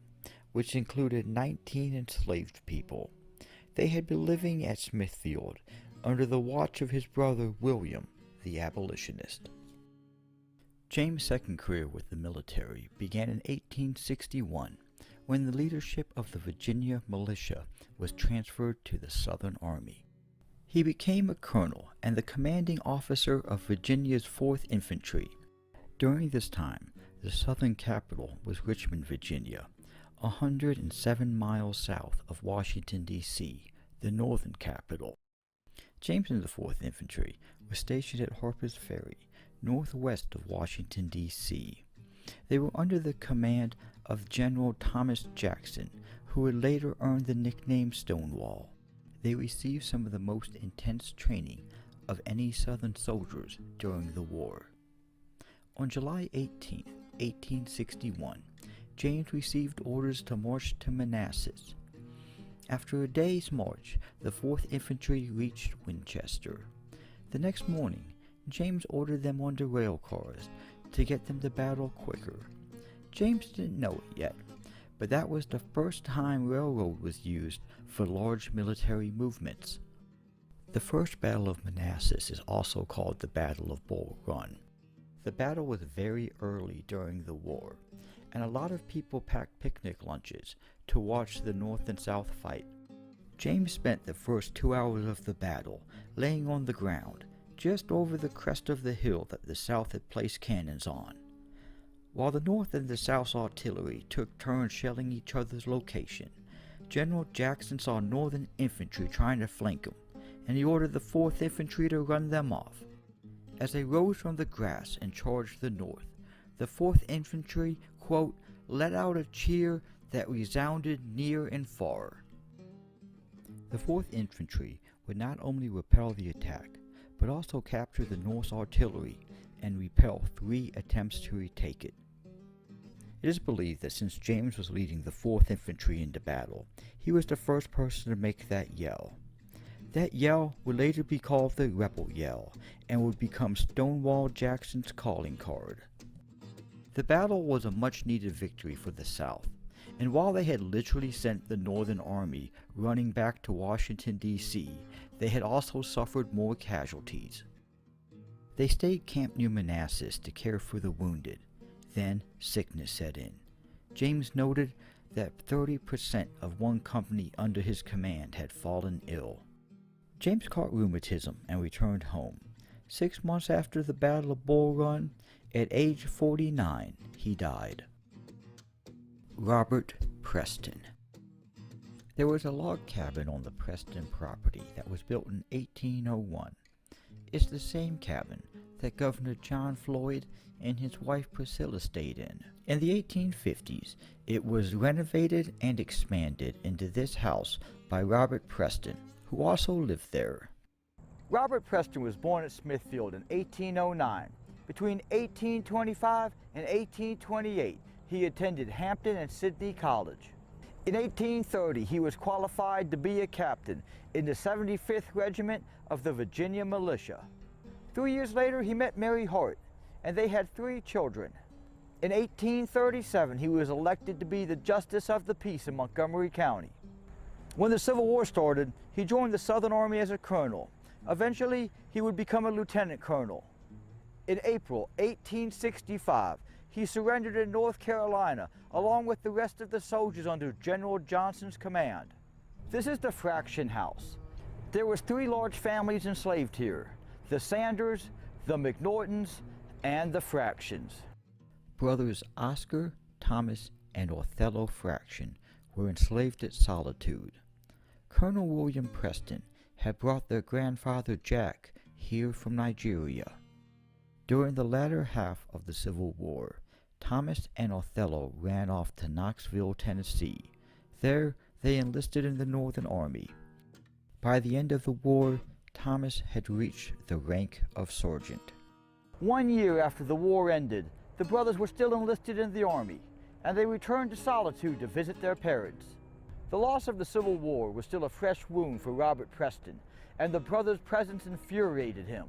Speaker 2: which included 19 enslaved people. They had been living at Smithfield under the watch of his brother William, the abolitionist. James' second career with the military began in 1861, when the leadership of the Virginia militia was transferred to the Southern Army. He became a colonel and the commanding officer of Virginia's 4th Infantry. During this time, the southern capital was Richmond, Virginia, 107 miles south of Washington, D.C., the northern capital. James and the 4th Infantry were stationed at Harper's Ferry, northwest of Washington, D.C. They were under the command of General Thomas Jackson, who would later earn the nickname Stonewall. They received some of the most intense training of any Southern soldiers during the war. On July 18, 1861, James received orders to march to Manassas. After a day's march, the 4th Infantry reached Winchester. The next morning, James ordered them onto rail cars to get them to battle quicker. James didn't know it yet, but that was the first time railroad was used for large military movements. The First Battle of Manassas is also called the Battle of Bull Run. The battle was very early during the war, and a lot of people packed picnic lunches to watch the North and South fight. James spent the first 2 hours of the battle laying on the ground, just over the crest of the hill that the South had placed cannons on. While the North and the South's artillery took turns shelling each other's location, General Jackson saw Northern infantry trying to flank him, and he ordered the 4th Infantry to run them off. As they rose from the grass and charged the North, the 4th Infantry, quote, let out a cheer that resounded near and far. The 4th Infantry would not only repel the attack, but also capture the North's artillery and repel 3 attempts to retake it. It is believed that since James was leading the 4th Infantry into battle, he was the first person to make that yell. That yell would later be called the Rebel Yell and would become Stonewall Jackson's calling card. The battle was a much-needed victory for the South, and while they had literally sent the Northern Army running back to Washington, D.C., they had also suffered more casualties. They stayed camped near Manassas to care for the wounded. Then sickness set in. James noted that 30% of one company under his command had fallen ill. James caught rheumatism and returned home. 6 months after the Battle of Bull Run, at age 49, he died. Robert Preston. There was a log cabin on the Preston property that was built in 1801. is the same cabin that Governor John Floyd and his wife Priscilla stayed in. In the 1850s, it was renovated and expanded into this house by Robert Preston, who also lived there.
Speaker 1: Robert Preston was born at Smithfield in 1809. Between 1825 and 1828, he attended Hampton and Sydney College. In 1830, he was qualified to be a captain in the 75th Regiment of the Virginia Militia. 3 years later, he met Mary Hart, and they had 3 children. In 1837, he was elected to be the Justice of the Peace in Montgomery County. When the Civil War started, he joined the Southern Army as a colonel. Eventually, he would become a lieutenant colonel. In April 1865, he surrendered in North Carolina along with the rest of the soldiers under General Johnson's command. This is the Fraction House. There was 3 large families enslaved here: the Sanders, the McNortons, and the Fractions.
Speaker 2: Brothers Oscar, Thomas, and Othello Fraction were enslaved at Solitude. Colonel William Preston had brought their grandfather Jack here from Nigeria. During the latter half of the Civil War, Thomas and Othello ran off to Knoxville, Tennessee. There, they enlisted in the Northern Army. By the end of the war, Thomas had reached the rank of sergeant.
Speaker 1: 1 year after the war ended, the brothers were still enlisted in the Army, and they returned to Solitude to visit their parents. The loss of the Civil War was still a fresh wound for Robert Preston, and the brothers' presence infuriated him.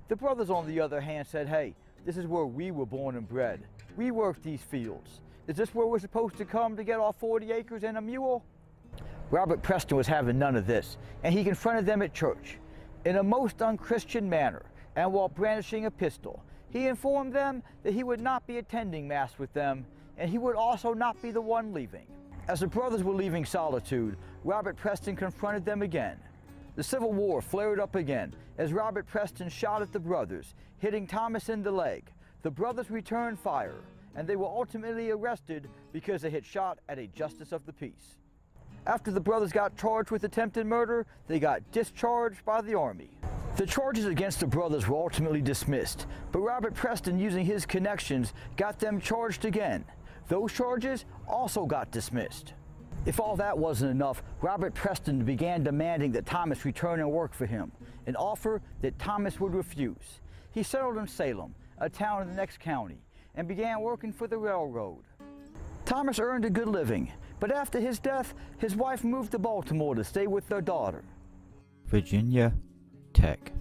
Speaker 1: The brothers, on the other hand, said, "Hey, this is where we were born and bred. We worked these fields. Is this where we're supposed to come to get our 40 acres and a mule?" Robert Preston was having none of this, and he confronted them at church. In a most unchristian manner, and while brandishing a pistol, he informed them that he would not be attending Mass with them, and he would also not be the one leaving. As the brothers were leaving Solitude, Robert Preston confronted them again. The Civil War flared up again as Robert Preston shot at the brothers, hitting Thomas in the leg. The brothers returned fire, and they were ultimately arrested because they had shot at a justice of the peace. After the brothers got charged with attempted murder, they got discharged by the Army. The charges against the brothers were ultimately dismissed, but Robert Preston, using his connections, got them charged again. Those charges also got dismissed. If all that wasn't enough, Robert Preston began demanding that Thomas return and work for him, an offer that Thomas would refuse. He settled in Salem, a town in the next county, and began working for the railroad. Thomas earned a good living, but after his death, his wife moved to Baltimore to stay with their daughter.
Speaker 2: Virginia Tech.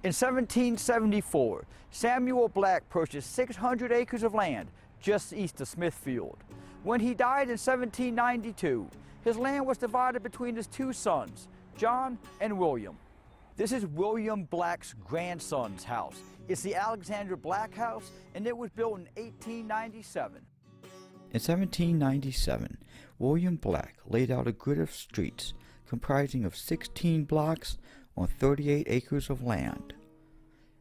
Speaker 1: In 1774, Samuel Black purchased 600 acres of land just east of Smithfield. When he died in 1792, his land was divided between his 2 sons, John and William. This is William Black's grandson's house. It's the Alexander Black House, and it was built in 1897.
Speaker 2: In 1797, William Black laid out a grid of streets comprising of 16 blocks on 38 acres of land.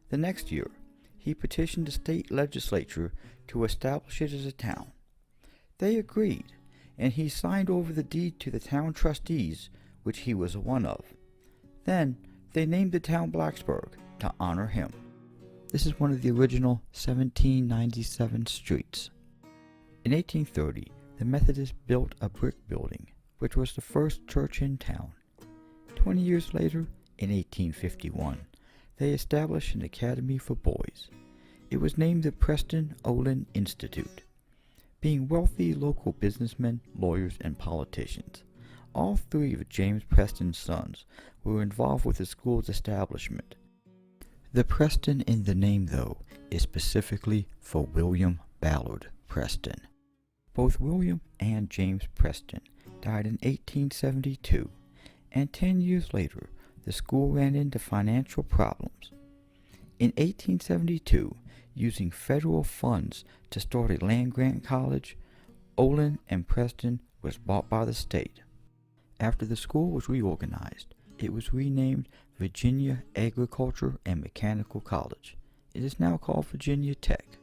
Speaker 2: The next year, he petitioned the state legislature to establish it as a town. They agreed, and he signed over the deed to the town trustees, which he was one of. Then, they named the town Blacksburg to honor him. This is one of the original 1797 streets. In 1830, the Methodists built a brick building, which was the first church in town. 20 years later, in 1851, they established an academy for boys. It was named the Preston Olin Institute. Being wealthy local businessmen, lawyers, and politicians, all 3 of James Preston's sons were involved with the school's establishment. The Preston in the name, though, is specifically for William Ballard Preston. Both William and James Preston died in 1872, and 10 years later, the school ran into financial problems. In 1872, using federal funds to start a land-grant college, Olin and Preston was bought by the state. After the school was reorganized, it was renamed Virginia Agriculture and Mechanical College. It is now called Virginia Tech.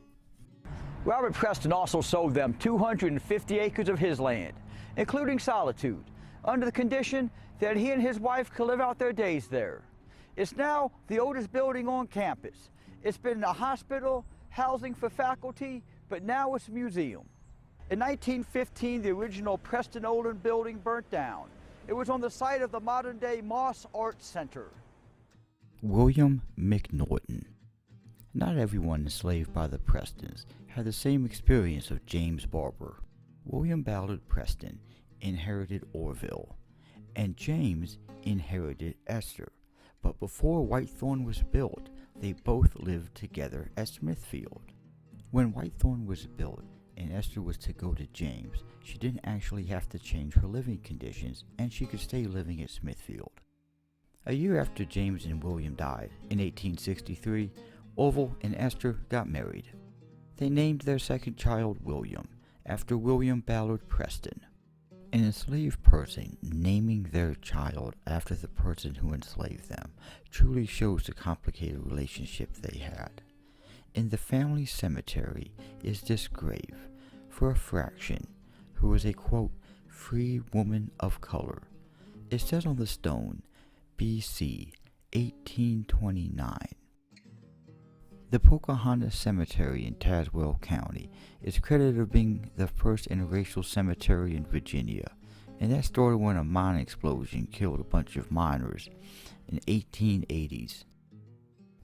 Speaker 1: Robert Preston also sold them 250 acres of his land, including Solitude, under the condition that he and his wife could live out their days there. It's now the oldest building on campus. It's been a hospital, housing for faculty, but now it's a museum. In 1915, the original Preston Olin building burnt down. It was on the site of the modern-day Moss Arts Center.
Speaker 2: William McNorton. Not everyone enslaved by the Prestons had the same experience of James Barber. William Ballard Preston inherited Orville, and James inherited Esther. But before Whitethorn was built, they both lived together at Smithfield. When Whitethorn was built and Esther was to go to James, she didn't actually have to change her living conditions, and she could stay living at Smithfield. A year after James and William died, in 1863, Orville and Esther got married. They named their second child William, after William Ballard Preston. An enslaved person naming their child after the person who enslaved them truly shows the complicated relationship they had. In the family cemetery is this grave for a fraction, who was a, quote, free woman of color. It says on the stone, BC 1829. The Pocahontas Cemetery in Tazewell County is credited with being the first interracial cemetery in Virginia, and that started when a mine explosion killed a bunch of miners in 1880s.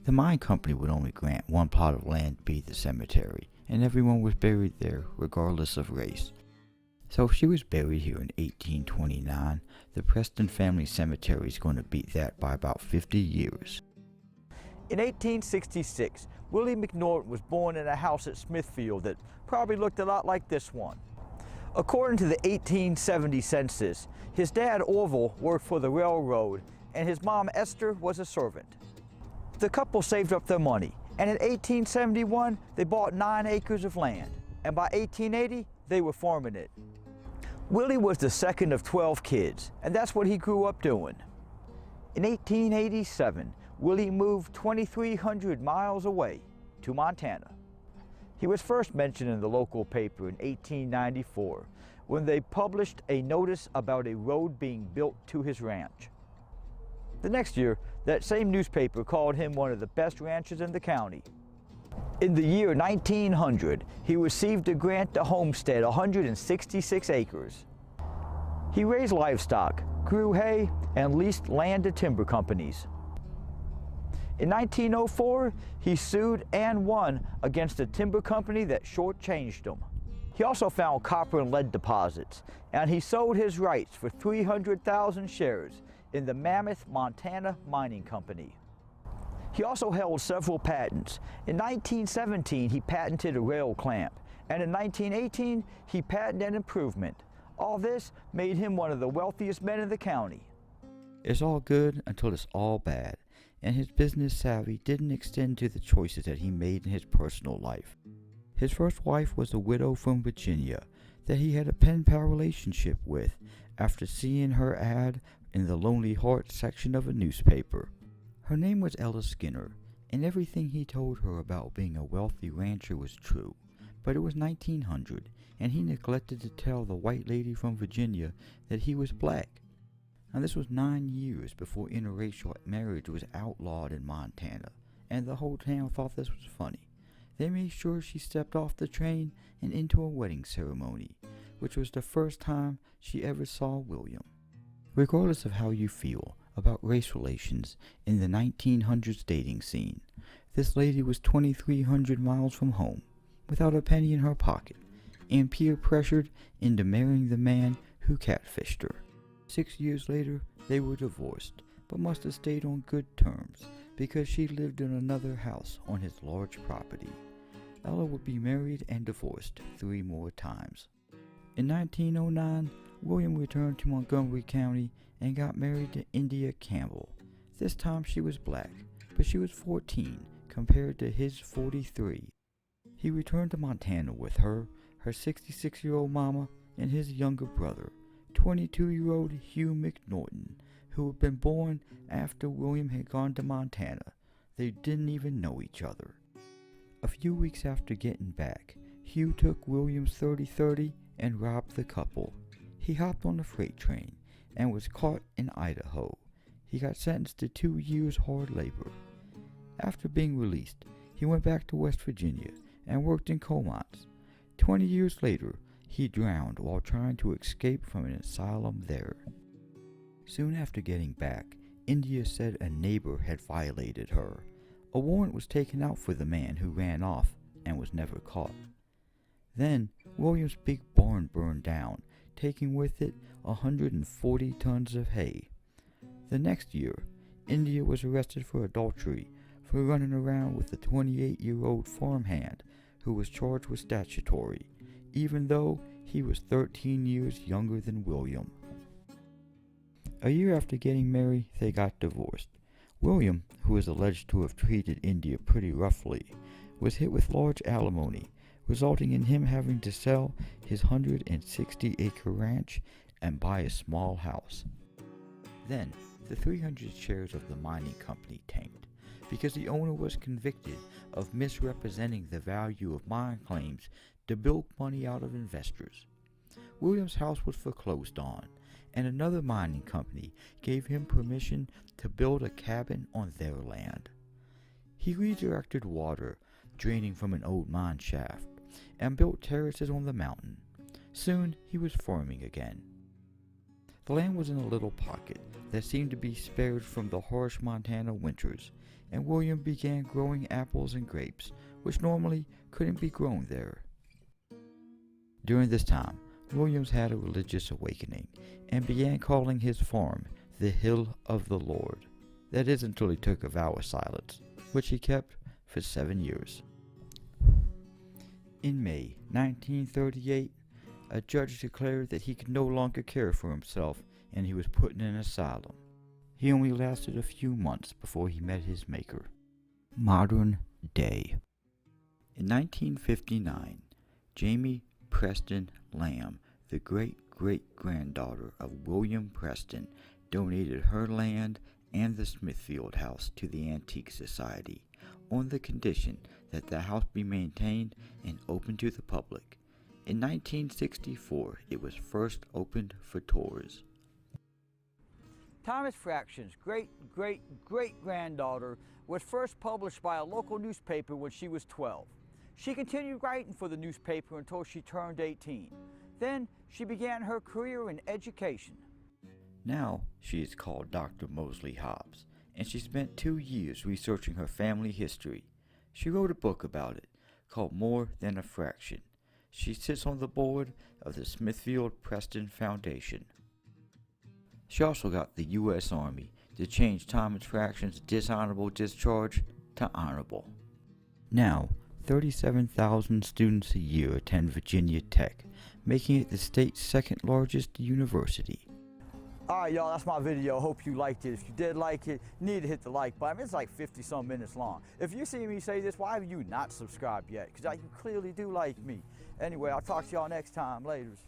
Speaker 2: The mine company would only grant one plot of land to be the cemetery, and everyone was buried there regardless of race. So if she was buried here in 1829, the Preston family cemetery is going to beat that by about 50 years.
Speaker 1: In 1866, Willie McNorton was born in a house at Smithfield that probably looked a lot like this one. According to the 1870 census, his dad Orville worked for the railroad and his mom Esther was a servant. The couple saved up their money, and in 1871 they bought 9 acres of land, and by 1880 they were farming it. Willie was the second of 12 kids, and that's what he grew up doing. In 1887, Willie moved 2,300 miles away to Montana. He was first mentioned in the local paper in 1894 when they published a notice about a road being built to his ranch. The next year, that same newspaper called him one of the best ranchers in the county. In the year 1900, he received a grant to homestead 166 acres. He raised livestock, grew hay, and leased land to timber companies. In 1904, he sued and won against a timber company that shortchanged him. He also found copper and lead deposits, and he sold his rights for 300,000 shares in the Mammoth, Montana Mining Company. He also held several patents. In 1917, he patented a rail clamp, and in 1918, he patented an improvement. All this made him one of the wealthiest men in the county.
Speaker 2: It's all good until it's all bad, and his business savvy didn't extend to the choices that he made in his personal life. His first wife was a widow from Virginia that he had a pen pal relationship with after seeing her ad in the Lonely Hearts section of a newspaper. Her name was Ella Skinner, and everything he told her about being a wealthy rancher was true. But it was 1900, and he neglected to tell the white lady from Virginia that he was black. Now this was 9 years before interracial marriage was outlawed in Montana, and the whole town thought this was funny. They made sure she stepped off the train and into a wedding ceremony, which was the first time she ever saw William. Regardless of how you feel about race relations in the 1900s dating scene, this lady was 2,300 miles from home, without a penny in her pocket, and peer pressured into marrying the man who catfished her. 6 years later, they were divorced, but must have stayed on good terms because she lived in another house on his large property. Ella would be married and divorced 3 more times. In 1909, William returned to Montgomery County and got married to India Campbell. This time she was black, but she was 14 compared to his 43. He returned to Montana with her 66-year-old mama, and his younger brother, 22-year-old Hugh McNorton, who had been born after William had gone to Montana. They didn't even know each other. A few weeks after getting back, Hugh took William's 30-30 and robbed the couple. He hopped on the freight train and was caught in Idaho. he got sentenced to 2 years hard labor. After being released, he went back to West Virginia and worked in coal mines. 20 years later, he drowned while trying to escape from an asylum there. Soon after getting back, India said a neighbor had violated her. A warrant was taken out for the man who ran off and was never caught. Then, William's big barn burned down, taking with it 140 tons of hay. The next year, India was arrested for adultery for running around with a 28-year-old farmhand who was charged with statutory, even though he was 13 years younger than William. A year after getting married, they got divorced. William, who is alleged to have treated India pretty roughly, was hit with large alimony, resulting in him having to sell his 160-acre ranch and buy a small house. Then, the 300 shares of the mining company tanked, because the owner was convicted of misrepresenting the value of mine claims to bilk money out of investors. William's house was foreclosed on, and another mining company gave him permission to build a cabin on their land. He redirected water draining from an old mine shaft and built terraces on the mountain. Soon he was farming again. The land was in a little pocket that seemed to be spared from the harsh Montana winters, and William began growing apples and grapes, which normally couldn't be grown there. During this time, Williams had a religious awakening and began calling his farm the Hill of the Lord. That is until he took a vow of silence, which he kept for 7 years. In May 1938, a judge declared that he could no longer care for himself and he was put in an asylum. He only lasted a few months before he met his maker. Modern day. In 1959, Jamie Preston Lamb, the great-great-granddaughter of William Preston, donated her land and the Smithfield house to the Antique Society on the condition that the house be maintained and open to the public. In 1964, it was first opened for tours.
Speaker 1: Thomas Fraction's great-great-great-granddaughter was first published by a local newspaper when she was 12. She continued writing for the newspaper until she turned 18. Then she began her career in education.
Speaker 2: Now she is called Dr. Mosley Hobbs, and she spent 2 years researching her family history. She wrote a book about it called More Than a Fraction. She sits on the board of the Smithfield Preston Foundation. She also got the U.S. Army to change Thomas Fraction's dishonorable discharge to honorable. Now, 37,000 students a year attend Virginia Tech, making it the state's second largest university.
Speaker 1: Alright y'all, that's my video. Hope you liked it. If you did like it, you need to hit the like button. It's like 50-some minutes long. If you see me say this, why have you not subscribed yet? Because you clearly do like me. Anyway, I'll talk to y'all next time. Laters.